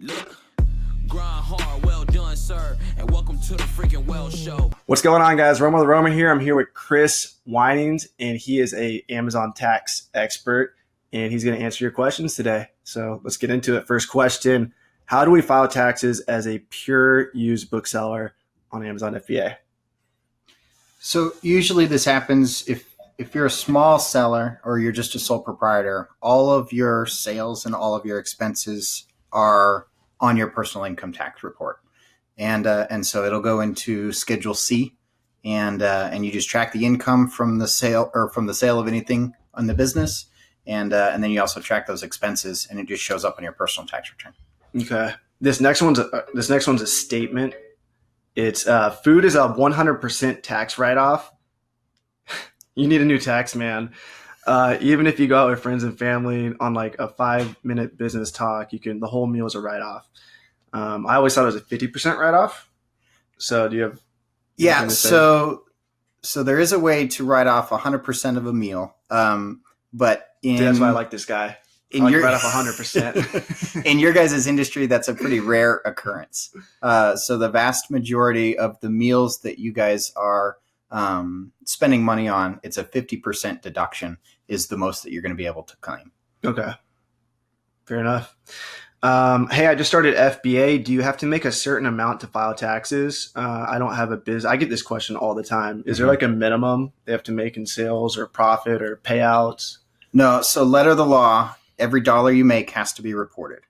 Look, grind hard, well done, sir, and welcome to the freaking Well Show. What's going on, guys? Roman the Roman here. I'm here with Chris Winings, and he is a Amazon tax expert, and he's going to answer your questions today. So let's get into it. First question: how do we file taxes as a pure used bookseller on Amazon FBA? So usually this happens if you're a small seller or you're just a sole proprietor. All of your sales and all of your expenses are on your personal income tax report, and so it'll go into Schedule C, and you just track the income from the sale of anything on the business, and then you also track those expenses, and it just shows up on your personal tax return. Okay. This next one's a statement. It's food is a 100% tax write-off. You need a new tax man. Even if you go out with friends and family on like a 5-minute business talk, the whole meal is a write-off. I always thought it was a 50% write-off. So do you have? Yeah. So there is a way to write off 100% of a meal. But that's why I like this guy. Write off 100%. In your guys' industry, that's a pretty rare occurrence. So the vast majority of the meals that you guys are spending money on, it's a 50% deduction is the most that you're going to be able to claim. Okay. Fair enough. Hey, I just started FBA. Do you have to make a certain amount to file taxes? I don't have a business. I get this question all the time. Is there like a minimum they have to make in sales or profit or payouts? No. So letter of the law, every dollar you make has to be reported.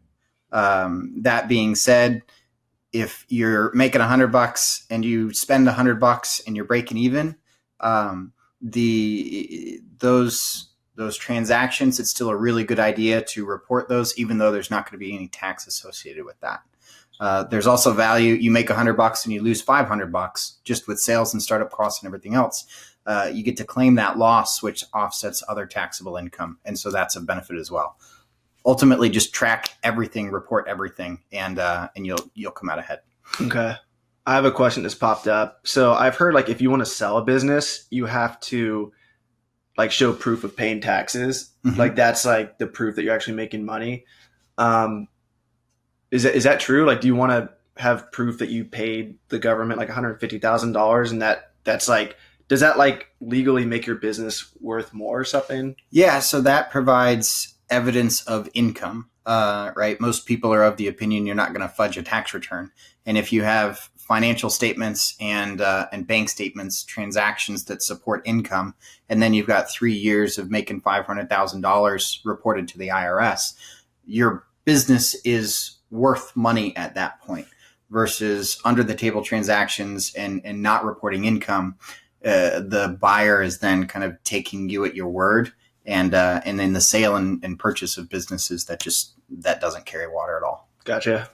That being said, if you're making $100 and you spend $100 and you're breaking even, those transactions, it's still a really good idea to report those, even though there's not going to be any tax associated with that. There's also value. You make $100 and you lose $500 just with sales and startup costs and everything else. You get to claim that loss, which offsets other taxable income, and so that's a benefit as well. Ultimately, just track everything, report everything, and you'll come out ahead. Okay. I have a question that's popped up. So I've heard like if you want to sell a business, you have to like show proof of paying taxes. Mm-hmm. Like that's like the proof that you're actually making money. Is that true? Like, do you want to have proof that you paid the government like $150,000 and that's like, does that like legally make your business worth more or something? Yeah. So that provides evidence of income, right? Most people are of the opinion you're not going to fudge a tax return. And if you have financial statements and bank statements, transactions that support income, and then you've got 3 years of making $500,000 reported to the IRS, your business is worth money at that point versus under the table transactions and not reporting income. The buyer is then kind of taking you at your word. And in the sale and purchase of businesses, that doesn't carry water at all. Gotcha.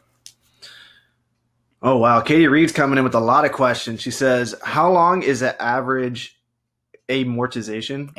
Oh, wow. Katie Reed's coming in with a lot of questions. She says, how long is the average amortization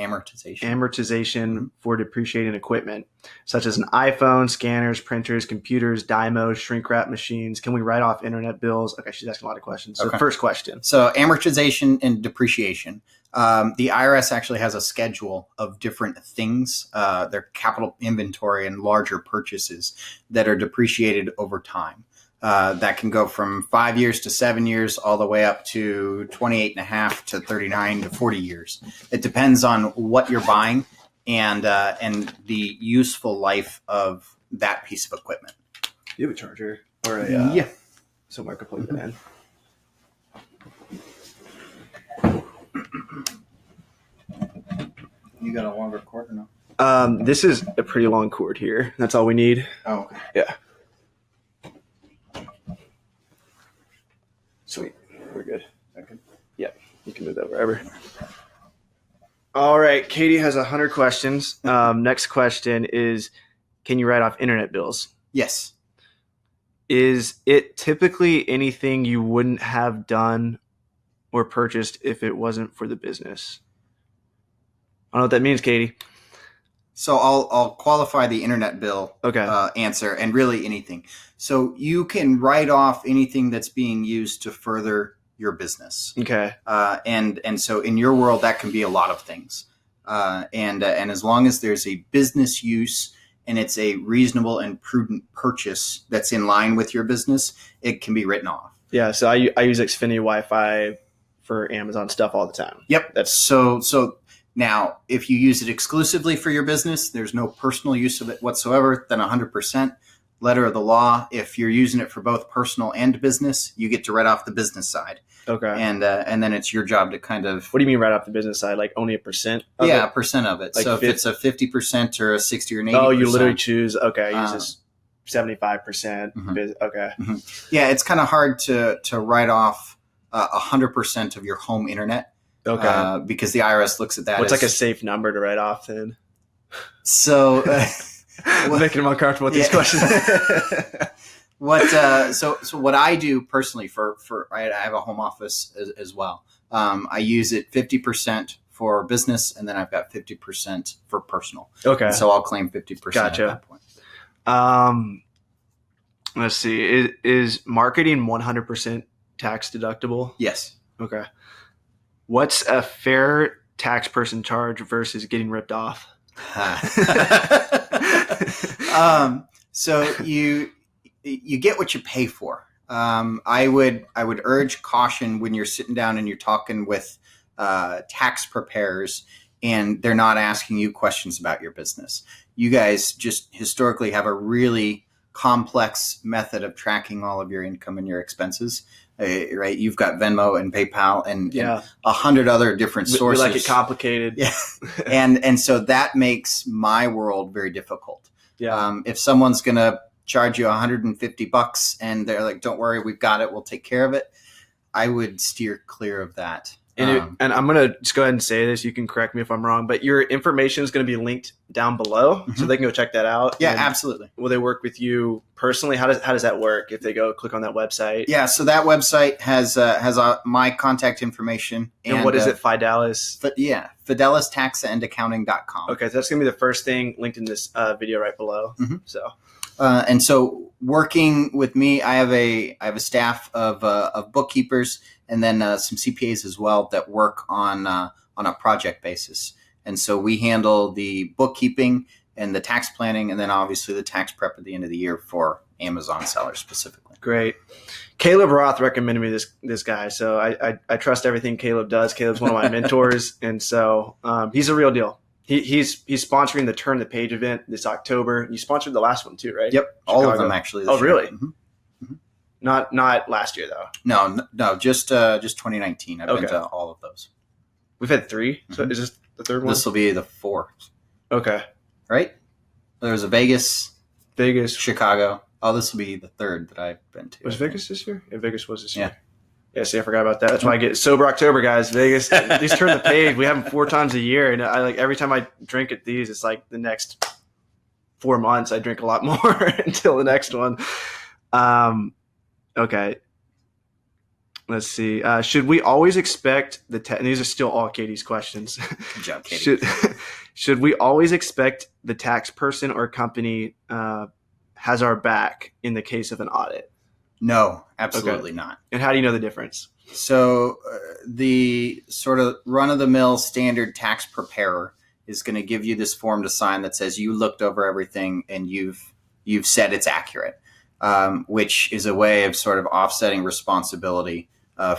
for depreciating equipment, such as an iPhone, scanners, printers, computers, dymos, shrink wrap machines? Can we write off internet bills? Okay, she's asking a lot of questions. So First question. So amortization and depreciation. The IRS actually has a schedule of different things, their capital inventory and larger purchases that are depreciated over time. That can go from 5 years to 7 years, all the way up to 28 and a half to 39 to 40 years. It depends on what you're buying and the useful life of that piece of equipment. Do you have a charger or a yeah? Somewhere I could plug that in. You got a longer cord or no? This is a pretty long cord here. That's all we need. Oh, okay. Yeah. Sweet. We're good. Okay. Yeah. You can move that wherever. All right. Katie has 100 questions. Next question is, can you write off internet bills? Yes. Is it typically anything you wouldn't have done or purchased if it wasn't for the business? I don't know what that means, Katie. So I'll qualify the internet bill answer, and really anything. So you can write off anything that's being used to further your business. Okay. And so in your world, that can be a lot of things. And as long as there's a business use and it's a reasonable and prudent purchase that's in line with your business, it can be written off. Yeah. So I use Xfinity Wi-Fi for Amazon stuff all the time. Yep. That's so now if you use it exclusively for your business, there's no personal use of it whatsoever, then 100%. Letter of the law, if you're using it for both personal and business, you get to write off the business side. okay. And then it's your job to kind of What do you mean right off the business side? Like only a percent? Of a it? percent of it. Like so if it's a 50% or a 60 or an 80%. Oh, you literally choose. Okay, use this 75%. Okay. Yeah, it's kind of hard to write off 100% of your home internet. Okay. Because the IRS looks at that. What's like a safe number to write off then? So Making them uncomfortable with these questions. So what I do personally for I have a home office as well. I use it 50% for business, and then I've got 50% for personal. Okay. And so I'll claim 50% Gotcha. at that point. Let's see. Is marketing 100% tax deductible? Yes. Okay. What's a fair tax person charge versus getting ripped off? So you get what you pay for. I would urge caution when you're sitting down and you're talking with tax preparers and they're not asking you questions about your business. You guys just historically have a really complex method of tracking all of your income and your expenses. Right? You've got Venmo and PayPal and 100 other different sources. We like it complicated. Yeah. and so that makes my world very difficult. Yeah. If someone's going to charge you $150 and they're like, don't worry, we've got it, we'll take care of it, I would steer clear of that. And I'm going to just go ahead and say this. You can correct me if I'm wrong, but your information is going to be linked down below so they can go check that out. Yeah, and absolutely. Will they work with you personally? How does that work if they go click on that website? Yeah, so that website has my contact information. And what is it, fidelis? fidelistaxandaccounting.com. Okay, so that's going to be the first thing linked in this video right below. So. And so working with me, I have a staff of bookkeepers and then some CPAs as well that work on a project basis. And so we handle the bookkeeping and the tax planning and then obviously the tax prep at the end of the year for Amazon sellers specifically. Great. Caleb Roth recommended me this guy. So I trust everything Caleb does. Caleb's one of my mentors. And so he's a real deal. He's sponsoring the Turn the Page event this October. You sponsored the last one too, right? Yep, Chicago. all of them actually. Oh, really? Mm-hmm. Not last year though. No, just 2019. I've been to all of those. We've had 3. So is this the third one? This will be the 4th. Okay. Right? There was a Vegas, Vegas, Chicago. Oh, this will be the 3rd that I've been to. Was Vegas this year? Yeah, Vegas was this year. Yeah. Yeah, see, I forgot about that. That's why I get sober October, guys. Vegas, these Turn the Page. We have them 4 times a year, and I like every time I drink at these, it's like the next 4 months I drink a lot more until the next one. Okay. Let's see. Should we always expect and these are still all Katie's questions. Good job, Katie. Should we always expect the tax person or company has our back in the case of an audit? No, absolutely not. And how do you know the difference? So the sort of run-of-the-mill standard tax preparer is going to give you this form to sign that says you looked over everything and you've said it's accurate, which is a way of sort of offsetting responsibility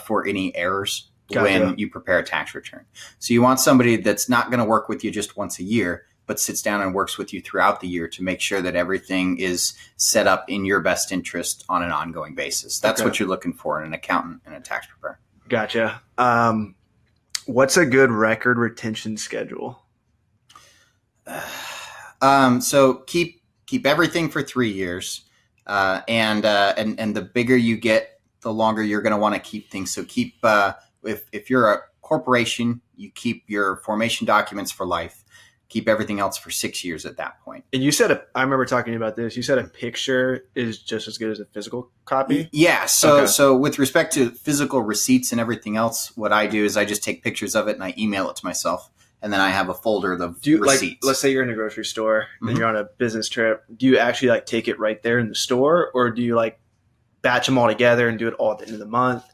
for any errors when you prepare a tax return. So you want somebody that's not going to work with you just once a year, but sits down and works with you throughout the year to make sure that everything is set up in your best interest on an ongoing basis. That's what you're looking for in an accountant and a tax preparer. Gotcha. What's a good record retention schedule? So keep everything for 3 years, and the bigger you get, the longer you're going to want to keep things. So keep if you're a corporation, you keep your formation documents for life. Keep everything else for 6 years at that point. And you said, I remember talking about this. You said a picture is just as good as a physical copy? Yeah. So with respect to physical receipts and everything else, what I do is I just take pictures of it and I email it to myself. And then I have a folder of receipts. Like, let's say you're in a grocery store and you're on a business trip. Do you actually like take it right there in the store, or do you like batch them all together and do it all at the end of the month?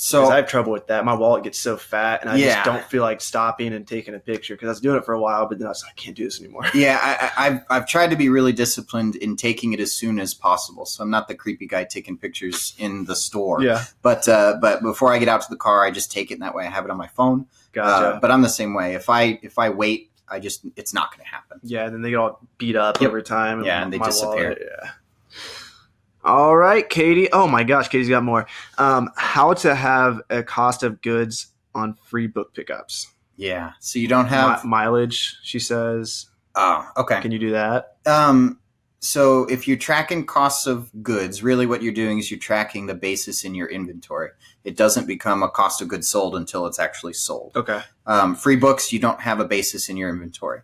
So Because I have trouble with that. My wallet gets so fat, and I Yeah. just don't feel like stopping and taking a picture because I was doing it for a while, but then I was like, I can't do this anymore. yeah, I've tried to be really disciplined in taking it as soon as possible. So I'm not the creepy guy taking pictures in the store. Yeah, But before I get out to the car, I just take it, and that way I have it on my phone. gotcha. But I'm the same way. If I wait, it's not going to happen. Yeah, and then they get all beat up Yep. over time. Yeah, and they disappear. Wallet, yeah. All right, Katie. Oh my gosh, Katie's got more. How to have a cost of goods on free book pickups. Yeah. So you don't have Mileage, she says. Oh, okay. Can you do that? So if you're tracking costs of goods, really what you're doing is you're tracking the basis in your inventory. It doesn't become a cost of goods sold until it's actually sold. Okay. Free books, you don't have a basis in your inventory.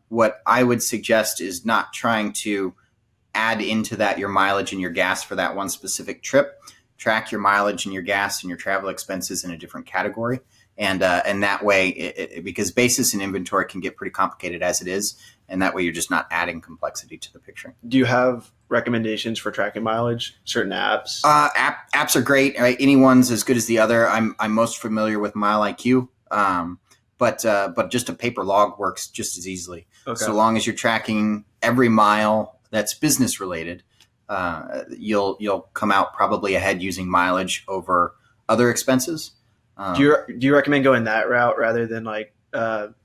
What I would suggest is not trying to add into that your mileage and your gas for that one specific trip. Track your mileage and your gas and your travel expenses in a different category. And that way, because basis and inventory can get pretty complicated as it is. And that way you're just not adding complexity to the picture. Do you have recommendations for tracking mileage? Certain apps? Apps are great. Right? Anyone's as good as the other. I'm most familiar with Mile IQ. But just a paper log works just as easily. Okay. So long as you're tracking every mile that's business related, you'll come out probably ahead using mileage over other expenses. Do you recommend going that route rather than like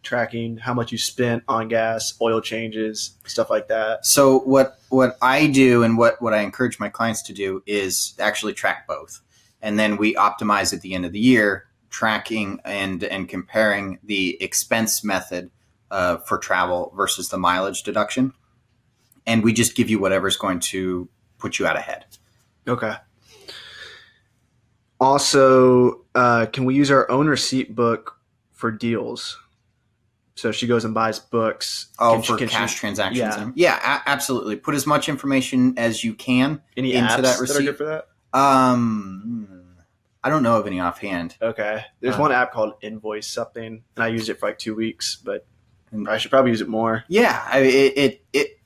tracking how much you spent on gas, oil changes, stuff like that? So what I do and what I encourage my clients to do is actually track both. And then we optimize at the end of the year, tracking and comparing the expense method for travel versus the mileage deduction. And we just give you whatever's going to put you out ahead. Okay. Also, can we use our own receipt book for deals? So she goes and buys books. For cash transactions. Yeah, absolutely. Put as much information as you can Any into apps that receipt. that are good for that? I don't know of any offhand. Okay. There's one app called Invoice something, and I used it for like 2 weeks, but I should probably use it more. Yeah,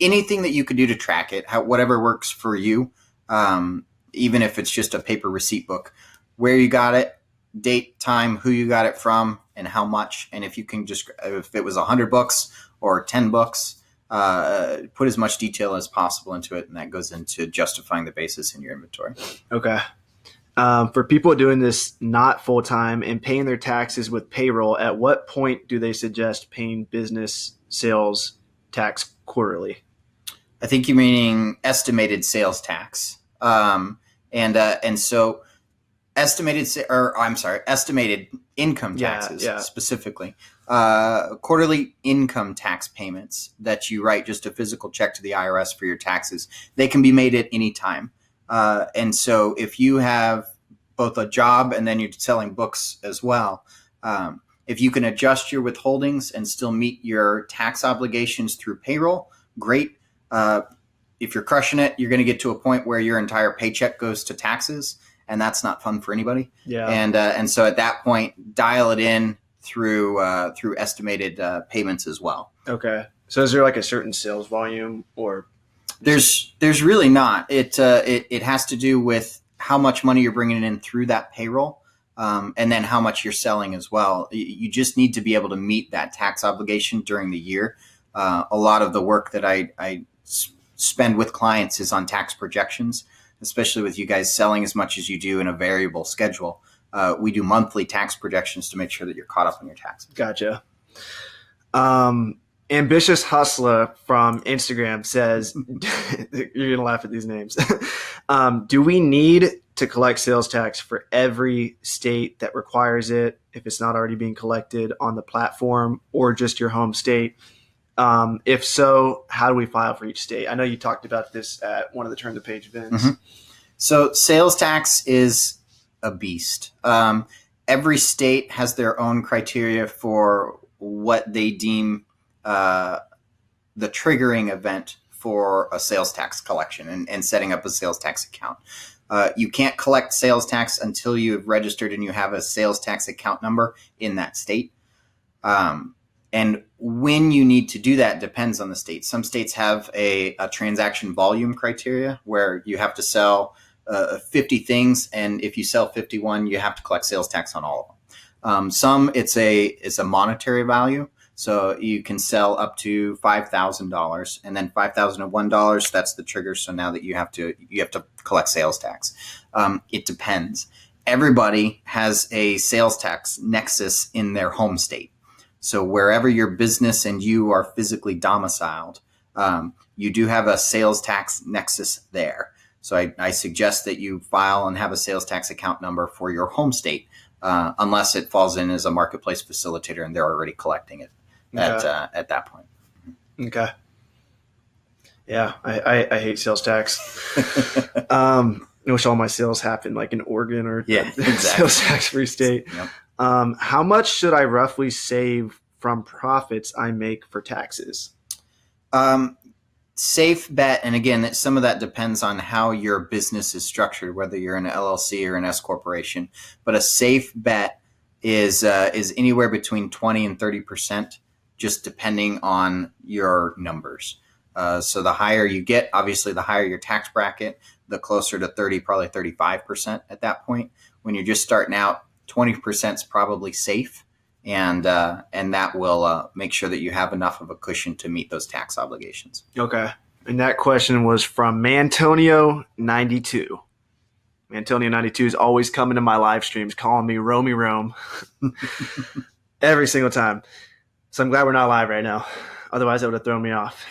anything that you could do to track it, whatever works for you, even if it's just a paper receipt book, where you got it, date, time, who you got it from, and how much. And if you can if it was 100 books or 10 books, put as much detail as possible into it, and that goes into justifying the basis in your inventory. Okay. For people doing this not full time and paying their taxes with payroll, at what point do they suggest paying business sales tax quarterly? I think you're meaning estimated sales tax, and so estimated income taxes specifically. Quarterly income tax payments that you write just a physical check to the IRS for your taxes. They can be made at any time. And so if you have both a job and then you're selling books as well, if you can adjust your withholdings and still meet your tax obligations through payroll, great. If you're crushing it, you're going to get to a point where your entire paycheck goes to taxes, and that's not fun for anybody. Yeah. And so at that point, dial it in through estimated payments as well. Okay. So is there like a certain sales volume or? There's really not. It has to do with how much money you're bringing in through that payroll, and then how much you're selling as well. You just need to be able to meet that tax obligation during the year. A lot of the work that I spend with clients is on tax projections, especially with you guys selling as much as you do in a variable schedule. We do monthly tax projections to make sure that you're caught up on your taxes. Gotcha. Ambitious Hustler from Instagram says, you're going to laugh at these names. Do we need to collect sales tax for every state that requires it if it's not already being collected on the platform, or just your home state? If so, how do we file for each state? I know you talked about this at one of the Turn the Page events. Mm-hmm. So sales tax is a beast. Every state has their own criteria for what they deem the triggering event for a sales tax collection and setting up a sales tax account. You can't collect sales tax until you've registered and you have a sales tax account number in that state. And when you need to do that depends on the state. Some states have a transaction volume criteria where you have to sell 50 things, and if you sell 51, you have to collect sales tax on all of them. Some it's a monetary value, so you can sell up to $5,000, and then $5,001, that's the trigger. So now that you have to collect sales tax. It depends. Everybody has a sales tax nexus in their home state. So wherever your business and you are physically domiciled, you do have a sales tax nexus there. So I suggest that you file and have a sales tax account number for your home state, unless it falls in as a marketplace facilitator and they're already collecting it at that point. Okay. Yeah, I hate sales tax. I wish all my sales happened like in Oregon or exactly. sales tax-free state. Yep. How much should I roughly save from profits I make for taxes? Safe bet, and again, some of that depends on how your business is structured, whether you're an LLC or an S corporation. But a safe bet is anywhere between 20 and 30%, just depending on your numbers. So the higher you get, obviously, the higher your tax bracket, the closer to 30, probably 35% at that point. When you're just starting out, 20% is probably safe, and that will make sure that you have enough of a cushion to meet those tax obligations. Okay. And that question was from Mantonio92. Mantonio92 is always coming to my live streams, calling me Romy Rome every single time. So I'm glad we're not live right now. Otherwise, that would have thrown me off.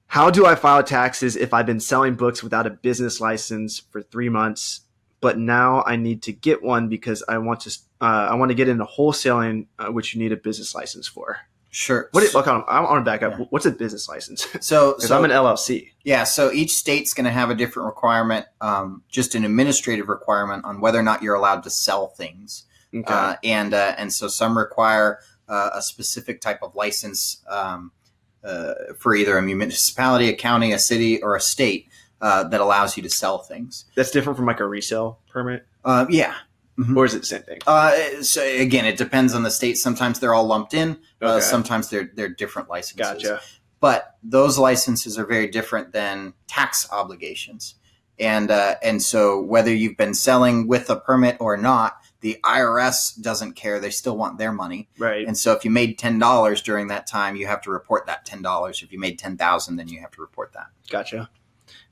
How do I file taxes if I've been selling books without a business license for 3 months, but now I need to get one because I want to get into wholesaling, which you need a business license for? Sure. I want to back up. Yeah. What's a business license? So I'm an LLC. Yeah. So each state's going to have a different requirement, just an administrative requirement on whether or not you're allowed to sell things. Okay. And so some require a specific type of license for either a municipality, a county, a city, or a state that allows you to sell things. That's different from like a resale permit? Yeah. Mm-hmm. Or is it the same thing? So again, it depends on the state. Sometimes they're all lumped in. Okay. Sometimes they're different licenses. Gotcha. But those licenses are very different than tax obligations. And so whether you've been selling with a permit or not, the IRS doesn't care. They still want their money. Right. And so if you made $10 during that time, you have to report that $10. If you made $10,000, then you have to report that. Gotcha. And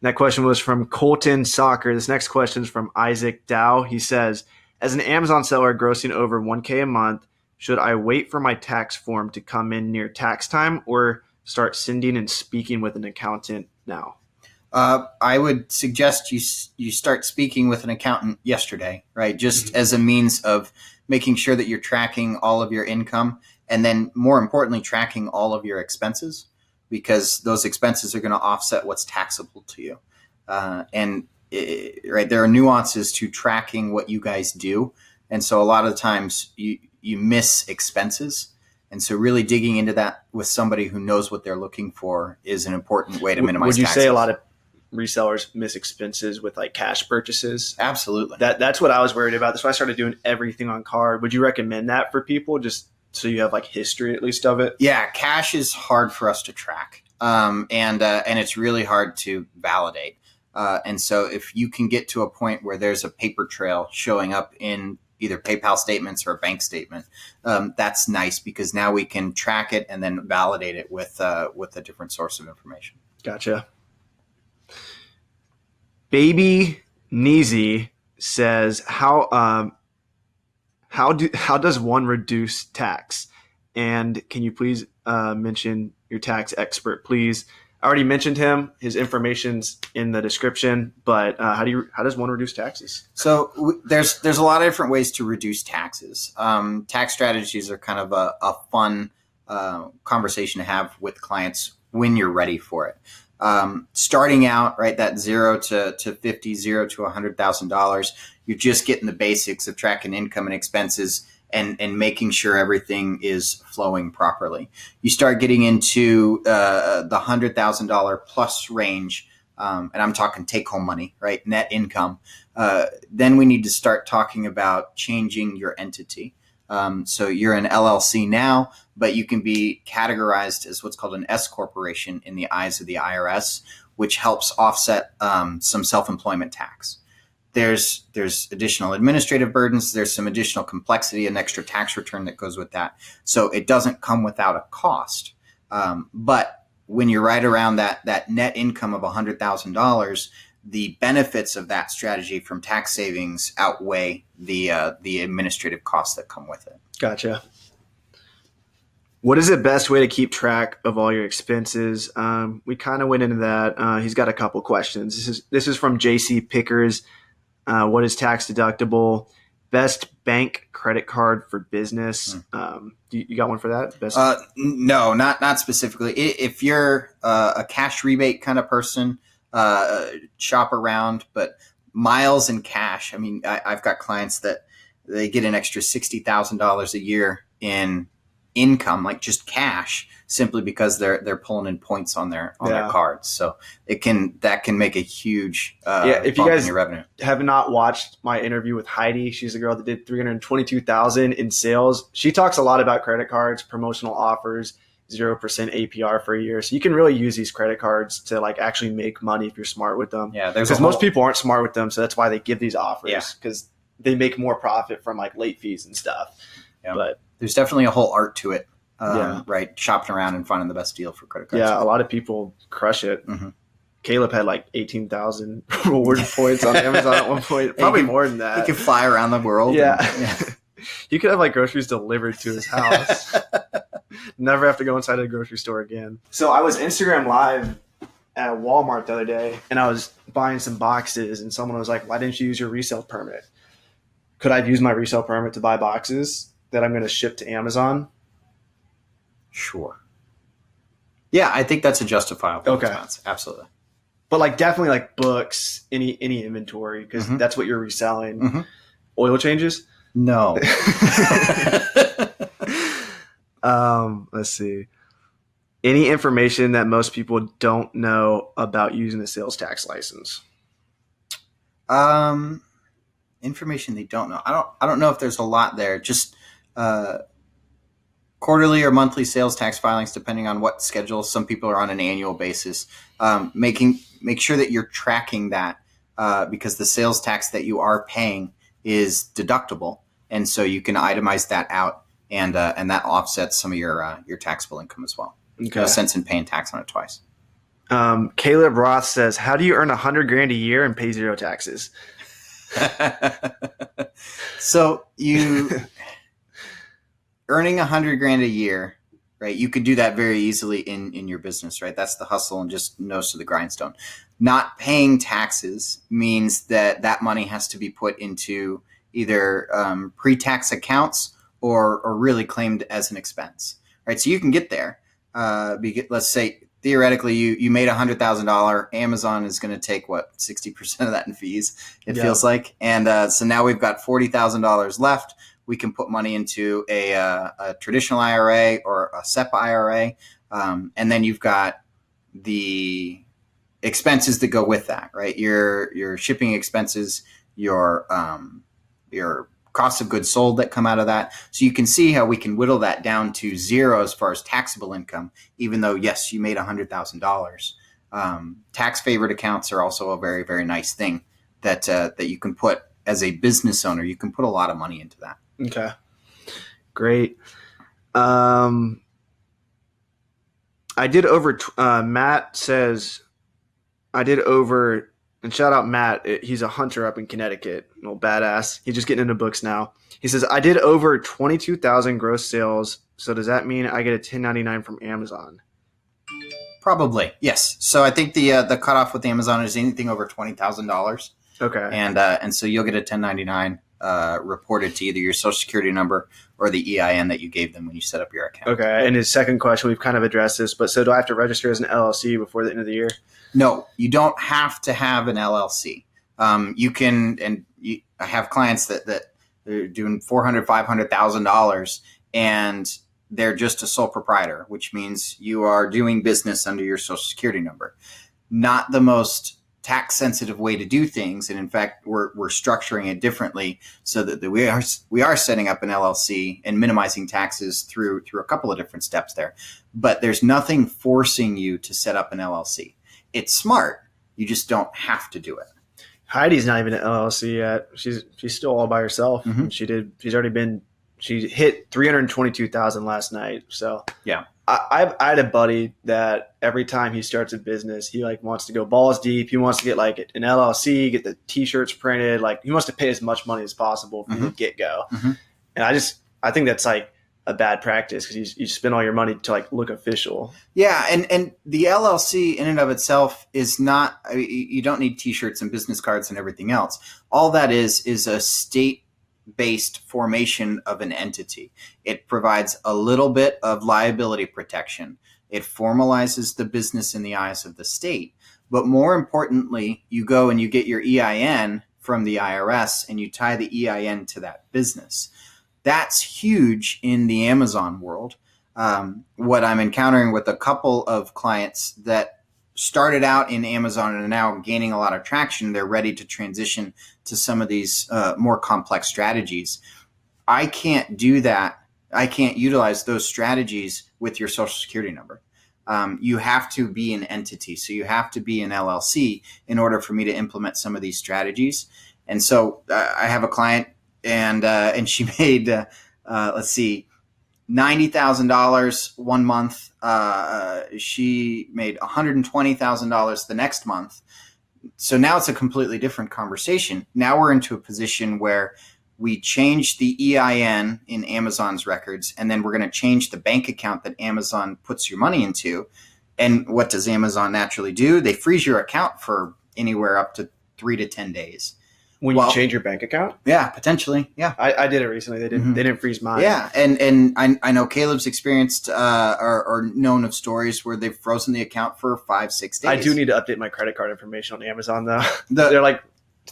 that question was from Colton Soccer. This next question is from Isaac Dow. He says, as an Amazon seller grossing over $1,000 a month, should I wait for my tax form to come in near tax time or start sending and speaking with an accountant now? I would suggest you start speaking with an accountant yesterday, right? Just as a means of making sure that you're tracking all of your income, and then more importantly, tracking all of your expenses, because those expenses are going to offset what's taxable to you. Right, there are nuances to tracking what you guys do, and so a lot of the times you miss expenses. And so really digging into that with somebody who knows what they're looking for is an important way to minimize taxes. Would you say a lot of resellers miss expenses with like cash purchases? Absolutely. That's what I was worried about. That's why I started doing everything on card. Would you recommend that for people, just so you have like history at least of it? Yeah, cash is hard for us to track, and it's really hard to validate. And so if you can get to a point where there's a paper trail showing up in either PayPal statements or a bank statement, that's nice, because now we can track it and then validate it with a different source of information. Gotcha. Baby Neezy says, how does one reduce tax? And can you please mention your tax expert, please? I already mentioned him. His information's in the description. But how does one reduce taxes? So there's a lot of different ways to reduce taxes. Tax strategies are kind of a fun conversation to have with clients when you're ready for it. Starting out, right, that $0 to $50,000, $0 to $100,000, you're just getting the basics of tracking income and expenses and making sure everything is flowing properly. You start getting into the $100,000 plus range, and I'm talking take-home money, right, net income. Then we need to start talking about changing your entity. So you're an LLC now, but you can be categorized as what's called an S corporation in the eyes of the IRS, which helps offset some self-employment tax. there's additional administrative burdens. There's some additional complexity and extra tax return that goes with that. So it doesn't come without a cost. But when you're right around that net income of $100,000, the benefits of that strategy from tax savings outweigh the administrative costs that come with it. Gotcha. What is the best way to keep track of all your expenses? We kind of went into that. He's got a couple questions. This is from JC Pickers. What is tax deductible? Best bank credit card for business. You got one for that? Best? No, not specifically. If you're a cash rebate kind of person, shop around. But miles and cash. I mean, I've got clients that they get an extra $60,000 a year in income, like just cash, simply because they're pulling in points on their cards. So that can make a huge if you bump guys in your revenue. Have not watched my interview with Heidi, she's the girl that did $322,000 in sales. She talks a lot about credit cards, promotional offers, 0% APR for a year. So you can really use these credit cards to like actually make money if you're smart with them. Yeah, because most people aren't smart with them, so that's why they give these offers, because they make more profit from like late fees and stuff. Yeah. But there's definitely a whole art to it, right? Shopping around and finding the best deal for credit cards. Yeah, a lot of people crush it. Mm-hmm. Caleb had like 18,000 reward points on Amazon at one point. Probably more than that. He could fly around the world. Yeah. He could have like groceries delivered to his house. Never have to go inside of the grocery store again. So I was Instagram live at Walmart the other day, and I was buying some boxes, and someone was like, why didn't you use your resale permit? Could I use my resale permit to buy boxes that I'm going to ship to Amazon? Sure. Yeah, I think that's a justifiable expense. Absolutely. But like definitely like books, any inventory, because that's what you're reselling. Mm-hmm. Oil changes? No. Let's see. Any information that most people don't know about using a sales tax license? Information they don't know. I don't know if there's a lot there. Just quarterly or monthly sales tax filings, depending on what schedule. Some people are on an annual basis. Make sure that you're tracking that because the sales tax that you are paying is deductible, and so you can itemize that out, and that offsets some of your taxable income as well. Okay. No sense in paying tax on it twice. Caleb Roth says, "How do you earn $100,000 a year and pay zero taxes?" So you earning $100,000 a year, right? You could do that very easily in your business, right? That's the hustle and just nose to the grindstone. Not paying taxes means that money has to be put into either pre-tax accounts or really claimed as an expense, right? So you can get there. Let's say theoretically you made $100,000. Amazon is going to take 60% of that in fees. It feels like, and so now we've got $40,000 left. We can put money into a traditional IRA or a SEPA IRA, and then you've got the expenses that go with that, right? Your shipping expenses, your cost of goods sold that come out of that. So you can see how we can whittle that down to zero as far as taxable income, even though, yes, you made $100,000. Tax favored accounts are also a very, very nice thing that you can put as a business owner. You can put a lot of money into that. Okay, great. Matt says, I did over, and shout out Matt. He's a hunter up in Connecticut, little badass. He's just getting into books now. He says, I did over 22,000 gross sales. So does that mean I get a 1099 from Amazon? Probably, yes. So I think the cutoff with Amazon is anything over $20,000. Okay. And so you'll get a 1099 reported to either your Social Security number or the EIN that you gave them when you set up your account. Okay. And his second question, we've kind of addressed this, but so do I have to register as an LLC before the end of the year? No, you don't have to have an LLC. You can, and I have clients that they're doing $400,000, $500,000, and they're just a sole proprietor, which means you are doing business under your Social Security number. Not the most tax sensitive way to do things, and in fact, we're structuring it differently so that we are setting up an LLC and minimizing taxes through a couple of different steps there. But there's nothing forcing you to set up an LLC. It's smart. You just don't have to do it. Heidi's not even an LLC yet. She's still all by herself. Mhm. She hit 322,000 last night. So Yeah. I had a buddy that every time he starts a business, he like wants to go balls deep. He wants to get like an LLC, get the t-shirts printed. Like he wants to pay as much money as possible from the get go. And I think that's like a bad practice because you spend all your money to like look official. Yeah, and the LLC in and of itself is not. I mean, you don't need T-shirts and business cards and everything else. All that is a state-based formation of an entity. It provides a little bit of liability protection. It formalizes the business in the eyes of the state. But more importantly, you go and you get your EIN from the IRS and you tie the EIN to that business. That's huge in the Amazon world. What I'm encountering with a couple of clients that started out in Amazon and are now gaining a lot of traction, they're ready to transition to some of these more complex strategies. I can't do that. I can't utilize those strategies with your social security number. You have to be an entity. So you have to be an LLC in order for me to implement some of these strategies. And so I have a client and she made, let's see, $90,000 one month. She made $120,000 the next month. So now it's a completely different conversation. Now we're into a position where we change the EIN in Amazon's records, and then we're going to change the bank account that Amazon puts your money into. And what does Amazon naturally do? They freeze your account for anywhere up to 3 to 10 days. When you change your bank account? Yeah, potentially. Yeah. I did it recently. They didn't freeze mine. Yeah. And I know Caleb's experienced or known of stories where they've frozen the account for 5-6 days. I do need to update my credit card information on Amazon though. They're like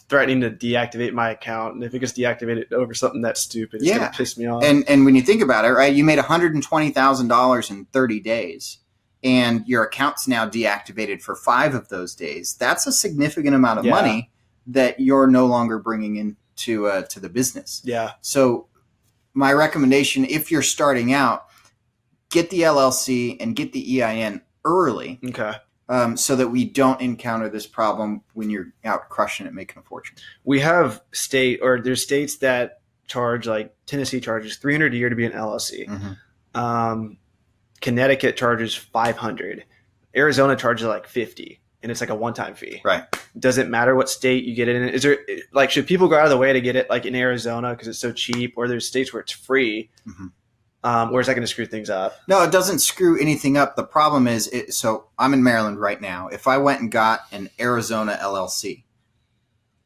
threatening to deactivate my account, and if it gets deactivated over something that's stupid, it's gonna piss me off. And when you think about it, right, you made $120,000 in 30 days. And your account's now deactivated for 5 of those days. That's a significant amount of money that you're no longer bringing into to the business. Yeah. So my recommendation, if you're starting out, get the LLC and get the EIN early. Okay. So that we don't encounter this problem when you're out crushing it, making a fortune. We have there's states that charge, like Tennessee charges $300 a year to be an LLC. Connecticut charges $500. Arizona charges like $50. And it's like a one-time fee. Right. Does it matter what state you get it in? Is there like, should people go out of the way to get it like in Arizona because it's so cheap, or there's states where it's free? Or is that going to screw things up? No, it doesn't screw anything up. The problem is, so I'm in Maryland right now. If I went and got an Arizona LLC,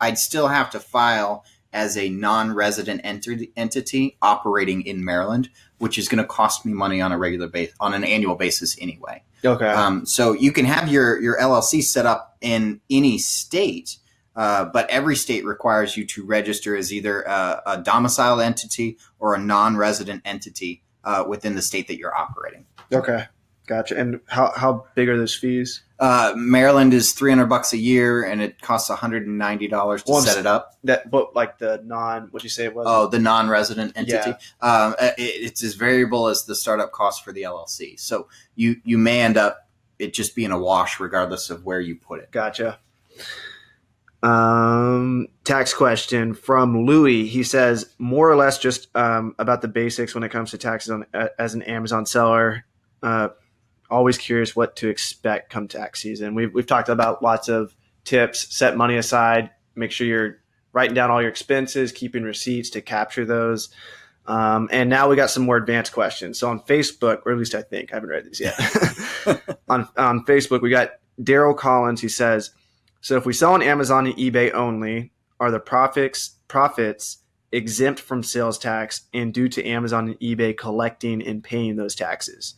I'd still have to file as a non-resident entity operating in Maryland, which is going to cost me money on an annual basis anyway. Okay. So you can have your LLC set up in any state, but every state requires you to register as either a domiciled entity or a non-resident entity within the state that you're operating. Okay. Gotcha. And how big are those fees? Maryland is $300 a year, and it costs $190 to set it up. But like the what'd you say it was? Oh, the non-resident entity. Yeah. It's as variable as the startup cost for the LLC. So you may end up it just being a wash regardless of where you put it. Gotcha. Tax question from Louis. He says more or less just about the basics when it comes to taxes as an Amazon seller. Always curious what to expect come tax season. We've talked about lots of tips. Set money aside. Make sure you're writing down all your expenses, keeping receipts to capture those. And now we got some more advanced questions. So on Facebook, or at least I think, I haven't read these yet. on Facebook, we got Daryl Collins. He says, so if we sell on Amazon and eBay only, are the profits exempt from sales tax and due to Amazon and eBay collecting and paying those taxes?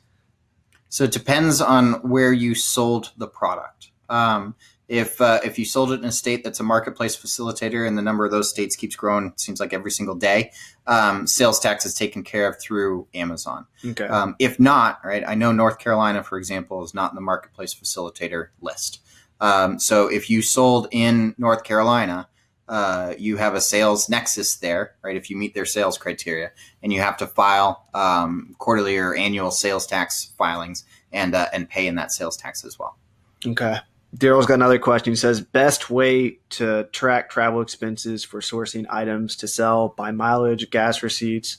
So it depends on where you sold the product. If you sold it in a state that's a marketplace facilitator and the number of those states keeps growing, it seems like every single day, sales tax is taken care of through Amazon. Okay. If not, right, I know North Carolina, for example, is not in the marketplace facilitator list. So if you sold in North Carolina, you have a sales nexus there, right? If you meet their sales criteria, and you have to file quarterly or annual sales tax filings and pay in that sales tax as well. Okay. Daryl's got another question. He says, best way to track travel expenses for sourcing items to sell by mileage, gas receipts.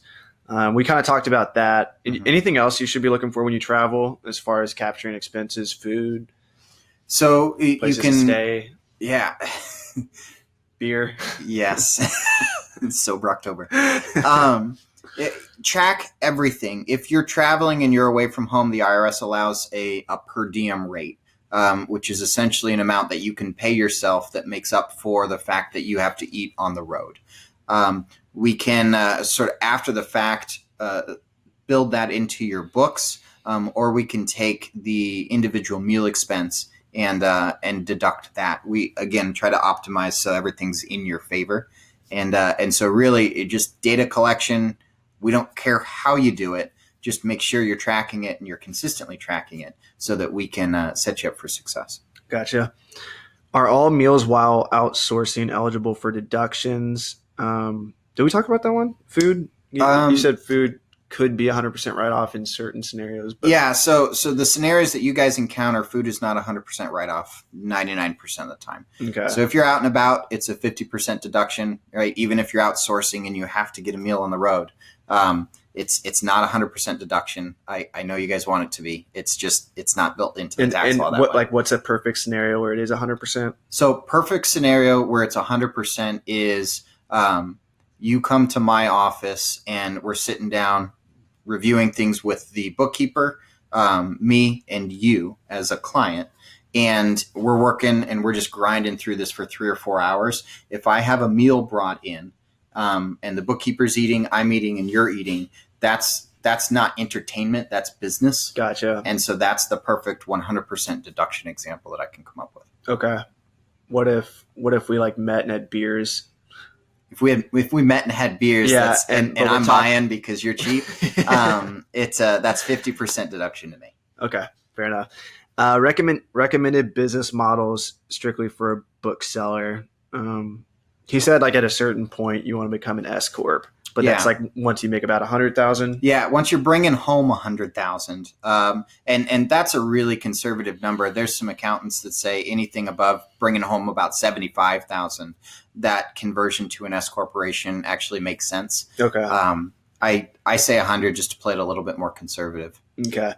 We kind of talked about that. Anything else you should be looking for when you travel as far as capturing expenses, food, So you places can to stay, yeah. beer? Yes. It's sober October. Track everything. If you're traveling and you're away from home, the IRS allows a per diem rate, which is essentially an amount that you can pay yourself that makes up for the fact that you have to eat on the road. We can sort of after the fact build that into your books, or we can take the individual meal expense and deduct that. We again try to optimize so everything's in your favor, and so really it just data collection. We don't care how you do it. Just make sure you're tracking it and you're consistently tracking it so that we can set you up for success. Gotcha. Are all meals while outsourcing eligible for deductions? Did we talk about that one? Food? You said food could be 100% write-off in certain scenarios. But yeah, so the scenarios that you guys encounter, food is not 100% write-off 99% of the time. Okay. So if you're out and about, it's a 50% deduction, right? Even if you're outsourcing and you have to get a meal on the road, it's not 100% deduction. I know you guys want it to be. It's not built into the tax law that way. What's a perfect scenario where it is 100%? So perfect scenario where it's 100% is you come to my office and we're sitting down reviewing things with the bookkeeper, me and you as a client, and we're working and we're just grinding through this for 3 or 4 hours. If I have a meal brought in and the bookkeeper's eating, I'm eating, and you're eating, that's not entertainment, that's business. Gotcha. And so that's the perfect 100% deduction example that I can come up with. Okay. What if we like met and had beers? If we met and had beers, Yeah, and I'm buying because you're cheap, that's 50% deduction to me. Okay, fair enough. Recommended business models strictly for a bookseller. He said like at a certain point you want to become an S corp, but that's like once you make about 100,000. Yeah, once you're bringing home 100,000, and that's a really conservative number. There's some accountants that say anything above bringing home about 75,000. That conversion to an S corporation actually makes sense. Okay. I say 100 just to play it a little bit more conservative. Okay.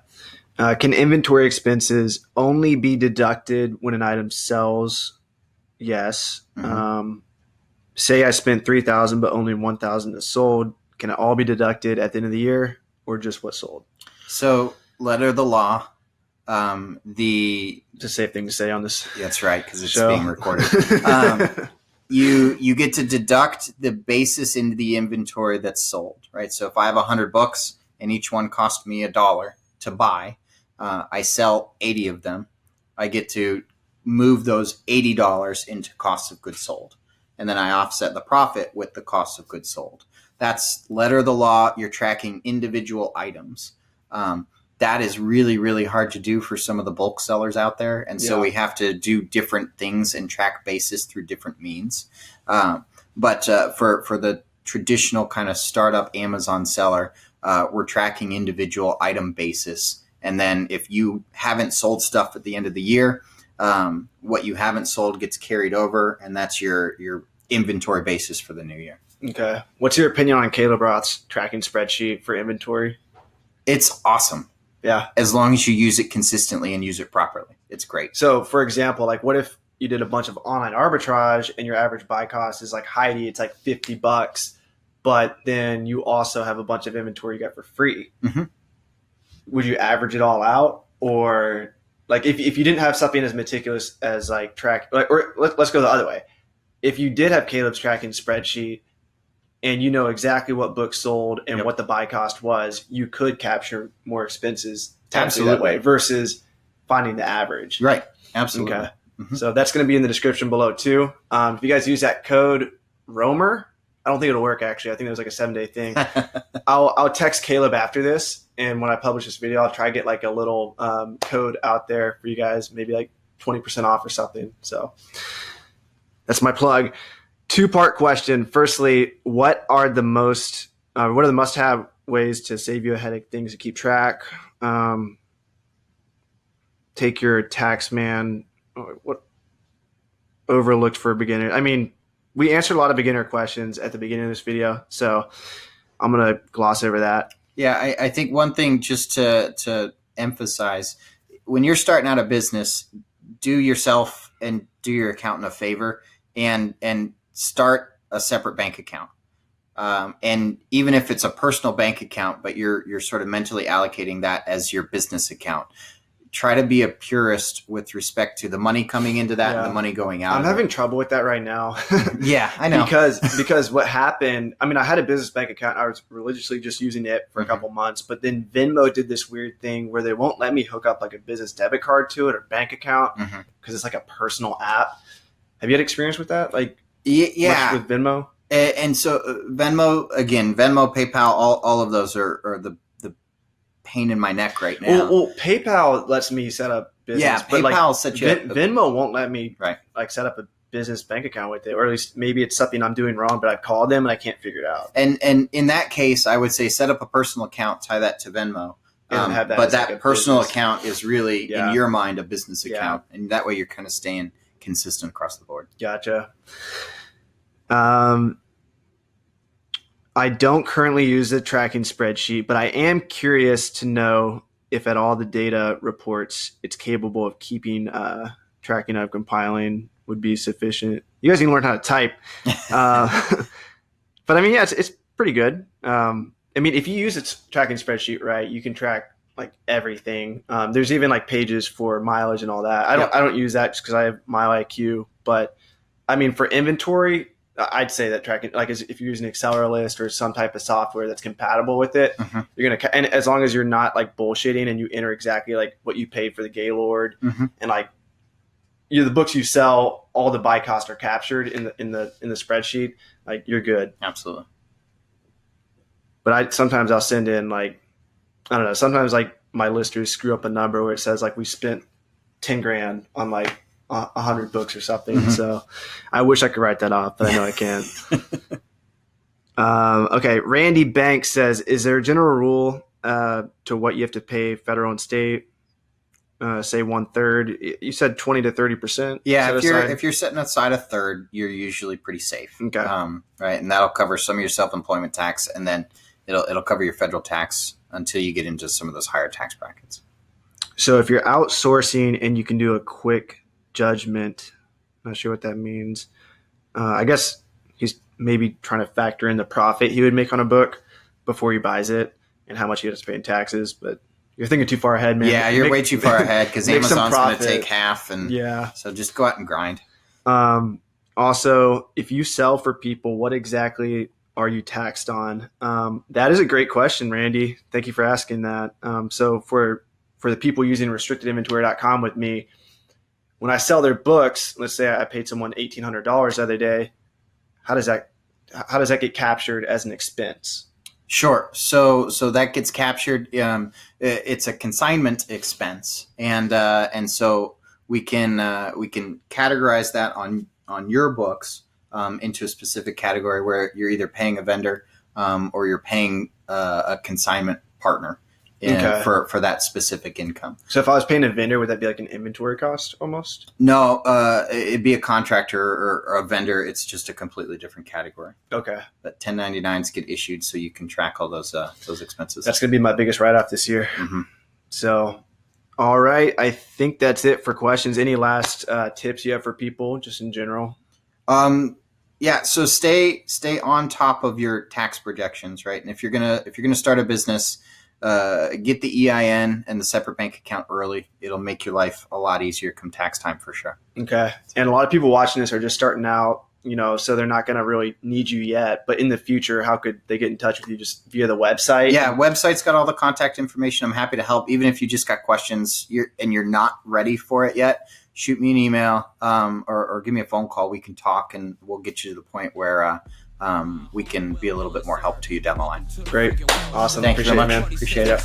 Can inventory expenses only be deducted when an item sells? Yes. Mm-hmm. Say I spent 3,000, but only 1,000 is sold. Can it all be deducted at the end of the year, or just what's sold? So, letter of the law. It's a safe thing to say on this. That's right, because it's show. being recorded. You get to deduct the basis into the inventory that's sold, right? So if I have 100 books and each one cost me $1 to buy, I sell 80 of them. I get to move those $80 into cost of goods sold. And then I offset the profit with the cost of goods sold. That's letter of the law. You're tracking individual items. That is really, really hard to do for some of the bulk sellers out there. And so we have to do different things and track basis through different means. But for the traditional kind of startup Amazon seller, we're tracking individual item basis. And then if you haven't sold stuff at the end of the year, what you haven't sold gets carried over, and that's your inventory basis for the new year. Okay. What's your opinion on Caleb Roth's tracking spreadsheet for inventory? It's awesome. Yeah. As long as you use it consistently and use it properly. It's great. So, for example, like what if you did a bunch of online arbitrage and your average buy cost is like Heidi, it's like $50, but then you also have a bunch of inventory you got for free. Mm-hmm. Would you average it all out? Or like if you didn't have something as meticulous as like track, or let's go the other way. If you did have Caleb's tracking spreadsheet and you know exactly what books sold and what the buy cost was, you could capture more expenses that way versus finding the average. Right. Absolutely. Okay. Mm-hmm. So that's going to be in the description below too. If you guys use that code Romer, I don't think it'll work actually. I think it was like a 7-day thing. I'll text Caleb after this, and when I publish this video, I'll try to get like a little code out there for you guys, maybe like 20% off or something. So that's my plug. 2-part question. Firstly, what are the must-have ways to save you a headache, things to keep track? Take your tax man what overlooked for a beginner? I mean, we answered a lot of beginner questions at the beginning of this video, so I'm gonna gloss over that. Yeah, I think one thing just to emphasize, when you're starting out a business, do yourself and do your accountant a favor and start a separate bank account. And even if it's a personal bank account, but you're sort of mentally allocating that as your business account, try to be a purist with respect to the money coming into that and the money going out. I'm having trouble with that right now. Yeah, I know. because what happened, I mean, I had a business bank account. I was religiously just using it for a couple months, but then Venmo did this weird thing where they won't let me hook up like a business debit card to it or bank account because it's like a personal app. Have you had experience with that? Like, yeah, much with Venmo? And so Venmo, PayPal, all of those are the pain in my neck right now. Well, PayPal lets me set up business. Yeah, PayPal sets you up. Venmo won't let me like set up a business bank account with it, or at least maybe it's something I'm doing wrong, but I've called them and I can't figure it out. And in that case, I would say set up a personal account, tie that to Venmo. But that like personal account is really, in your mind, a business account. And that way you're kind of staying consistent across the board. Gotcha. I don't currently use the tracking spreadsheet, but I am curious to know if at all the data reports it's capable of keeping tracking of compiling would be sufficient. You guys can learn how to type. But I mean, yeah, it's pretty good. I mean, if you use its tracking spreadsheet, right, you can track like everything. There's even like pages for mileage and all that. I don't use that just because I have Mile IQ, but I mean, for inventory, I'd say that tracking, like if you're using Excel list or some type of software that's compatible with it, you're going to, and as long as you're not like bullshitting and you enter exactly like what you paid for the Gaylord and like the books you sell, all the buy costs are captured in the spreadsheet, like you're good. Absolutely. But sometimes I'll send in like, I don't know, sometimes like my listers screw up a number where it says like we spent 10 grand on like 100 books or something. So I wish I could write that off, but I know I can't. Okay. Randy Banks says, is there a general rule to what you have to pay federal and state? Say 1/3. You said 20 to 30%. Yeah. If you're setting aside a third, you're usually pretty safe. Okay. Right. And that'll cover some of your self-employment tax, and then it'll cover your federal tax until you get into some of those higher tax brackets. So if you're outsourcing and you can do a quick judgment, not sure what that means. I guess he's maybe trying to factor in the profit he would make on a book before he buys it and how much he has to pay in taxes, but you're thinking too far ahead, man. Yeah, you're way too far ahead because Amazon's going to take half, and so just go out and grind. Also, if you sell for people, what exactly are you taxed on? That is a great question, Randy. Thank you for asking that. So for the people using restrictedinventory.com with me, when I sell their books, let's say I paid someone $1,800 the other day, how does that get captured as an expense? Sure. So that gets captured. It's a consignment expense, and so we can categorize that on your books into a specific category where you're either paying a vendor or you're paying a consignment partner. For that specific income. So if I was paying a vendor, would that be like an inventory cost almost? No, it'd be a contractor or a vendor. It's just a completely different category. Okay. But 1099s get issued so you can track all those expenses. That's going to be my biggest write-off this year. So, all right. I think that's it for questions. Any last tips you have for people just in general? Yeah. So stay on top of your tax projections, right? And if you're gonna start a business, get the EIN and the separate bank account early. It'll make your life a lot easier come tax time for sure. Okay. And a lot of people watching this are just starting out, so they're not going to really need you yet. But in the future, how could they get in touch with you? Just via the website? Yeah, website's got all the contact information. I'm happy to help. Even if you just got questions you're not ready for it yet, shoot me an email or give me a phone call. We can talk and we'll get you to the point where we can be a little bit more help to you down the line. Great. Awesome. Thank you so much. Man. Appreciate it.